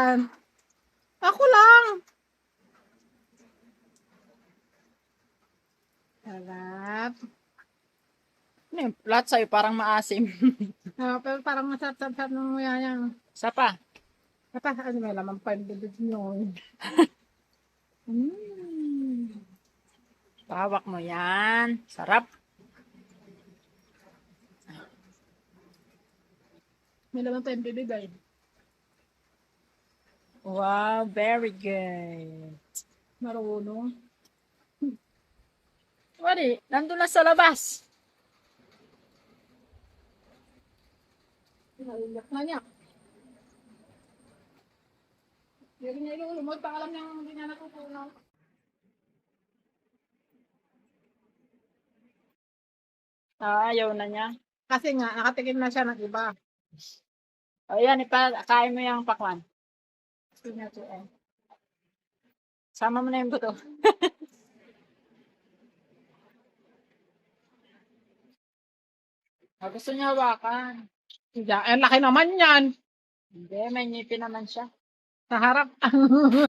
yan? Ako lang. Sarap. Lahat sa'yo parang maasim. Pero parang masarap-sarap ng nguya yan. Isa pa. Kata, ano may laman pa yung bibig nyo. Pawak mo yan. Sarap. May laman pa yung bibig ay. Wow, very good. Marunong. Wari, nandun na sa labas. Naiyak na niya. Hindi niya ilulumod. Baka alam niyang hindi niya natutunan. Ayaw na niya. Kasi nga, nakatikim na siya ng iba. O yan, kain mo yung pakwan. Gusto niya to eh. Sama mo na yung buto. Gusto niya hawakan. Ang laki naman yan. Hindi, may ngipin naman siya. Sa harap.